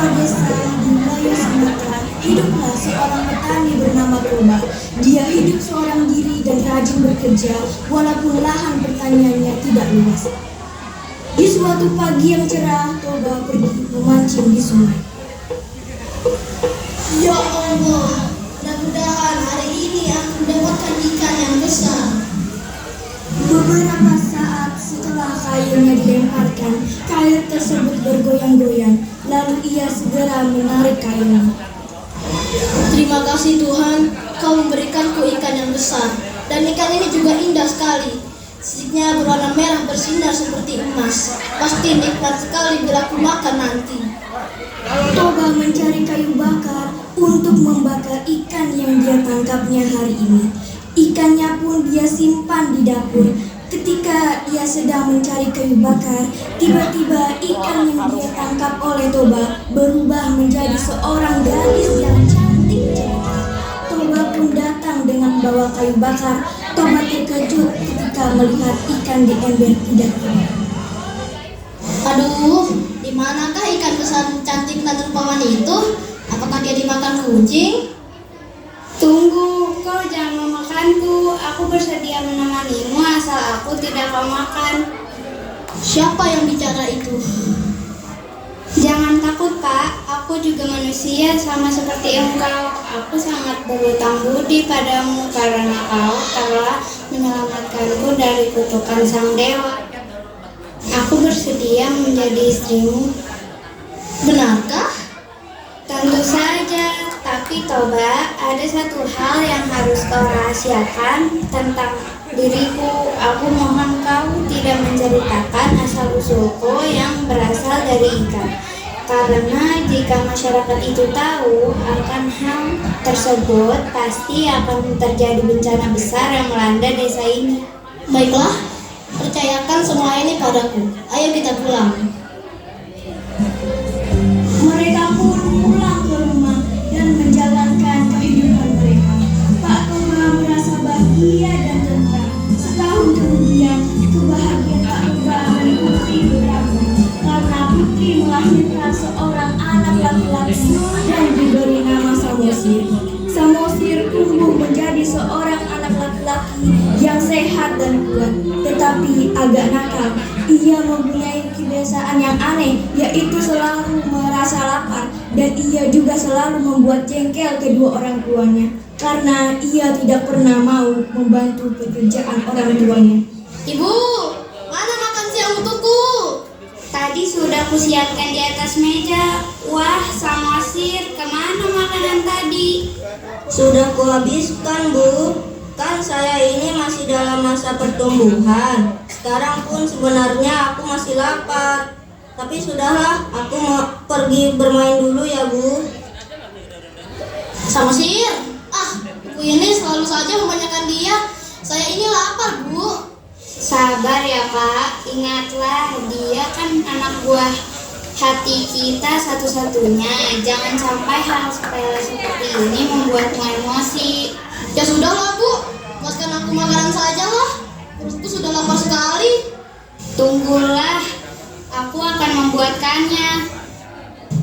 sebuah desa di wilayah Sumatera, hiduplah seorang petani bernama Toba. Dia hidup seorang diri dan rajin bekerja, walaupun lahan pertaniannya tidak luas. Di suatu pagi yang cerah, Toba pergi memancing di sungai. Ya Allah, mudah-mudahan hari ini aku mendapatkan ikan yang besar. Beberapa saat setelah kailnya dilemparkan, kail tersebut bergoyang-goyang. Lalu ia segera menarik kailnya. Terima kasih Tuhan, Kau memberikanku ikan yang besar. Dan ikan ini juga indah sekali. Sisiknya berwarna merah bersinar seperti emas. Pasti nikmat sekali bila aku makan nanti. Toba mencari kayu bakar untuk membakar ikan yang dia tangkapnya hari ini. Ikannya pun dia simpan di dapur. Ketika ia sedang mencari kayu bakar, tiba-tiba ikan yang dia tangkap oleh Toba berubah menjadi seorang gadis yang cantik jelita. Toba pun datang dengan membawa kayu bakar. Toba terkejut ketika melihat ikan di ember tidak ada. Aduh, di manakah ikan besar cantik dan rupawan itu? Apakah dia dimakan kucing? Tunggu, kau jangan memakanku. Aku bersedia menemanimu asal aku tidak kau makan. Siapa yang bicara itu? Jangan takut, Pak. Aku juga manusia sama seperti engkau. Aku sangat berhutang budi padamu karena kau telah menyelamatkanku dari kutukan sang dewa. Aku bersedia menjadi istrimu. Benarkah? Tentu saja. Tapi Toba, ada satu hal yang harus kau rahasiakan tentang diriku. Aku mohon kau tidak menceritakan asal-usulku yang berasal dari ikan. Karena jika masyarakat itu tahu akan hal tersebut, pasti akan terjadi bencana besar yang melanda desa ini. Baiklah, percayakan semua ini padaku. Ayo kita pulang. Mereka pun pulang ke rumah dan menjalankan kehidupan mereka. Pak Toba merasa bahagia dan tenang. Setahun kemudian, kebahagiaan Pak Toba meliputi beberapa karena putri melahirkan seorang anak laki-laki dan diberi nama Samosir. Samosir tumbuh menjadi seorang anak laki-laki yang sehat dan kuat, tetapi agak nakal. Ia mempunyai kebiasaan yang aneh, yaitu selalu merasa lapar, dan ia juga selalu membuat jengkel kedua orang tuanya karena ia tidak pernah mau membantu pekerjaan orang tuanya. Ibu, mana makan siang untukku? Tadi sudah kusiapkan di atas meja. Wah, Samosir, kemana makanan tadi? Sudah kuhabiskan, Bu. Kan saya ini masih dalam masa pertumbuhan. Sekarang pun sebenarnya aku masih lapar. Tapi sudahlah, aku mau pergi bermain dulu ya, Bu. Samosir, ibu ini selalu saja membanyakan dia. Saya ini lapar, Bu. Sabar ya, Pak. Ingatlah, dia kan anak buah hati kita satu-satunya. Jangan sampai hal sepele seperti ini membuatmu emosi. Ya sudahlah, Bu. Lepaskan aku makanan saja lah. Perutku sudah lapar sekali. Tunggulah, aku akan membuatkannya.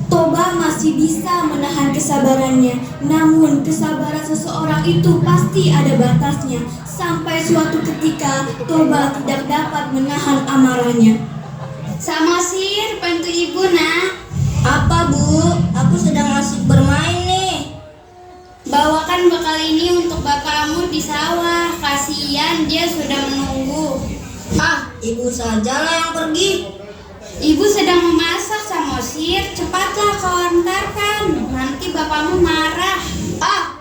Toba masih bisa menahan kesabarannya, namun kesabaran seseorang itu pasti ada batasnya. Sampai suatu ketika Toba tidak dapat menahan amarahnya. Samosir, bantu ibu, Nak. Apa, Bu? Aku sedang asik bermain nih. Bawakan bekal ini untuk bapakmu di sawah. Kasihan, dia sudah menunggu. Ibu sajalah yang pergi. Ibu sedang memasak, Samosir. Cepatlah kau antarkan. Nanti bapakmu marah.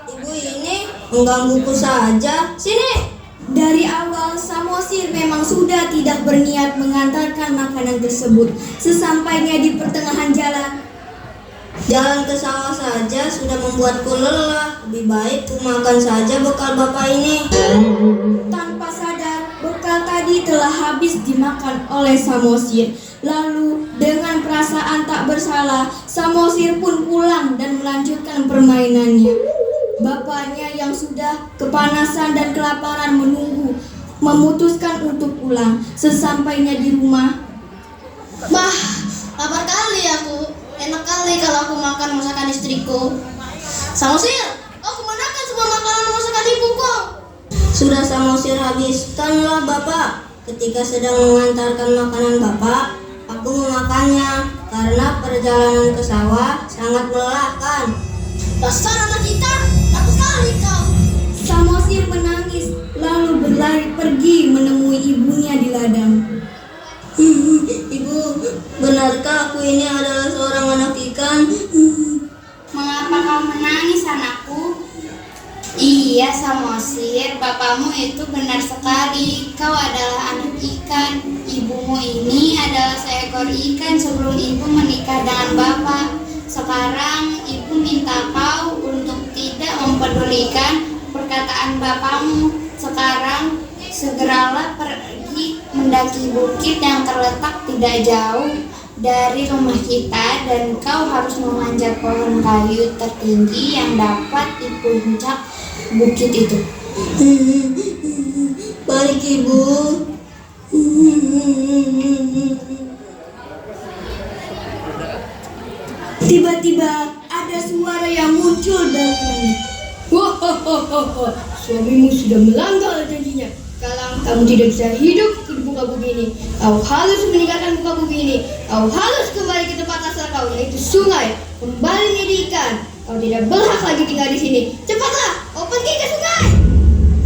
Ibu ini menggangguku saja. Sini. Dari awal, Samosir memang sudah tidak berniat mengantarkan makanan tersebut. Sesampainya di pertengahan jalan, Jalan ke sawah saja sudah membuatku lelah. Lebih baik ku makan saja bekal bapak ini. tanpa sadar, bekal tadi telah habis dimakan oleh Samosir. Lalu, dengan perasaan tak bersalah, Samosir pun pulang dan melanjutkan permainannya. Bapaknya yang sudah kepanasan dan kelaparan menunggu, memutuskan untuk pulang. Sesampainya di rumah, Bah, lapar kali aku. Enak kali kalau kalau aku makan masakan istriku. Samosir, kau kemanakan semua makanan masakan ibuku? Sudah Samosir habiskanlah Bapak. Ketika sedang mengantarkan makanan Bapak, aku memakannya karena perjalanan ke sawah sangat melelahkan. Dasar anak kita, takut sekali kau. Samosir menangis lalu berlari pergi menemui ibunya di ladang. Ibu, benarkah aku ini adalah seorang anak ikan? Mengapa kau menangis, anakku? Iya, Samosir, bapakmu itu benar sekali. Kau adalah anak ikan. Ibumu ini adalah seekor ikan sebelum ibu menikah dengan bapak. Sekarang ibu minta kau untuk tidak mempedulikan perkataan bapakmu. Sekarang segeralah pergi mendaki bukit yang terletak tidak jauh dari rumah kita, dan kau harus memanjat pohon kayu tertinggi yang dapat di puncak bukit itu. Baik Ibu. Tiba-tiba ada suara yang muncul dari langit. Wah, suamimu sudah melanggar janjinya. Sekarang kamu tidak bisa hidup di muka bumi ini. Kau harus meninggalkan muka bumi ini. Kau harus kembali ke tempat asal kau, yaitu sungai. Kembali menjadi ikan. Kau tidak berhak lagi tinggal di sini. Cepatlah, kau pergi ke sungai.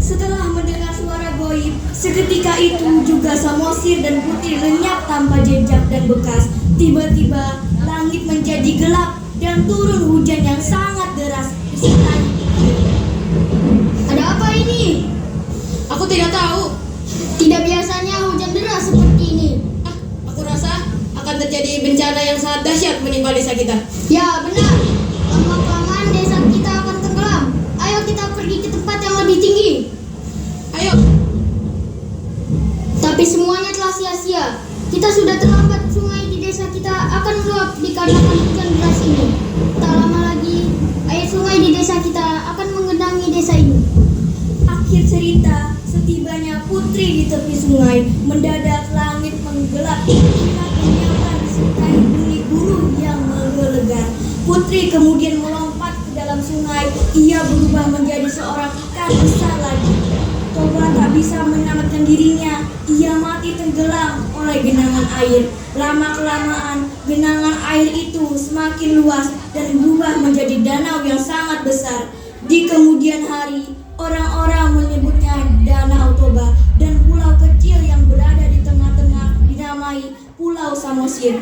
Setelah mendengar suara goib, seketika itu juga Samosir dan Putri lenyap tanpa jejak dan bekas. Tiba-tiba langit menjadi gelap dan turun hujan yang sangat deras disertai petir. Ada apa ini? Aku tidak tahu. Tidak biasanya hujan deras seperti ini. Aku rasa akan terjadi bencana yang sangat dahsyat menimpa desa kita. Ya, benar. Lama-kelamaan desa kita akan tenggelam. Ayo kita pergi ke tempat yang lebih tinggi. Ayo. Tapi semuanya telah sia-sia. Kita sudah terlambat. Sungai di desa kita akan meluap dikarenakan hujan deras ini. Tak lama lagi, air sungai di desa kita akan menggenangi desa ini. Akhir cerita, setibanya Putri di tepi sungai, mendadak langit menggelap, kilat menyala disertai bunyi guru yang menggelegar. Putri kemudian melompat ke dalam sungai. Ia berubah menjadi seorang ikan besar lagi. Toba tak bisa menyelamatkan dirinya. Ia mati tenggelam oleh genangan air. Lama-kelamaan, genangan air itu semakin luas dan berubah menjadi danau yang sangat besar. Di kemudian hari, orang-orang menyebutnya Danau Toba, dan pulau kecil yang berada di tengah-tengah dinamai Pulau Samosir.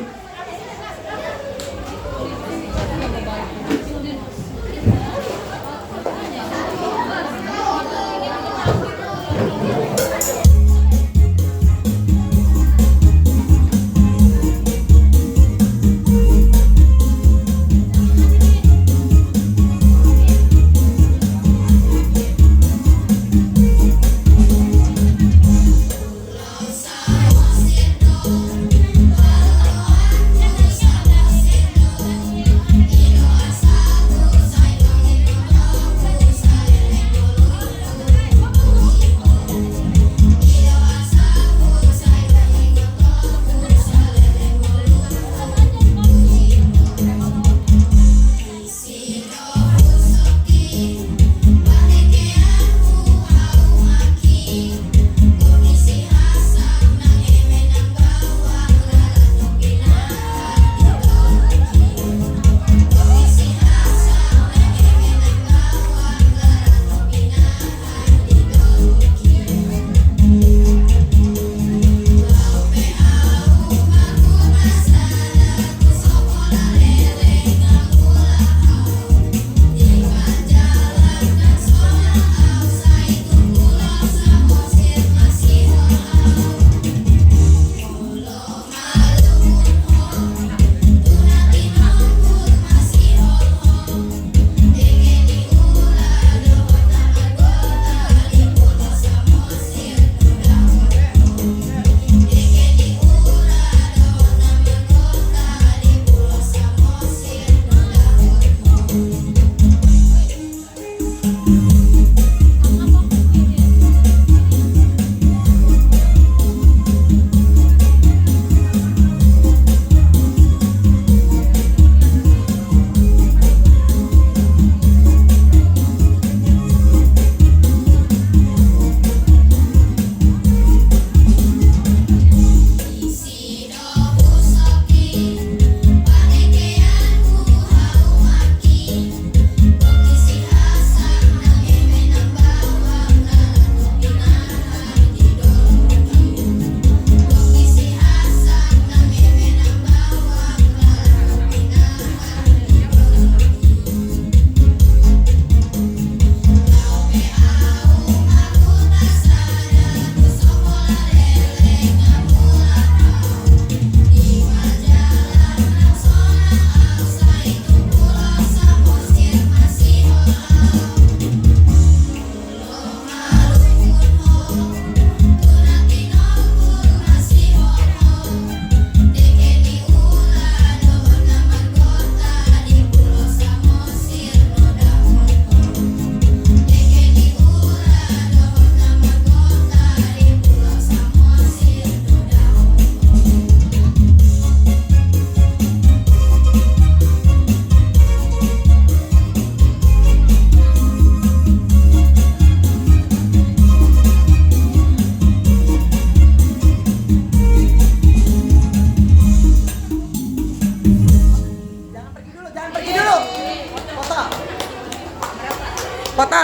Foto.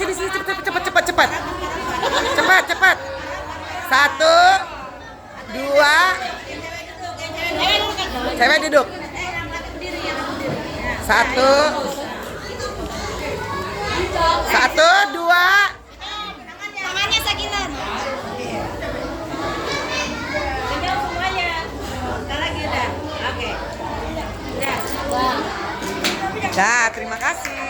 Sini cepat. Cepat. 1, 2. Cewek duduk. 1, 2. Tangannya sakitan. Dah, terima kasih.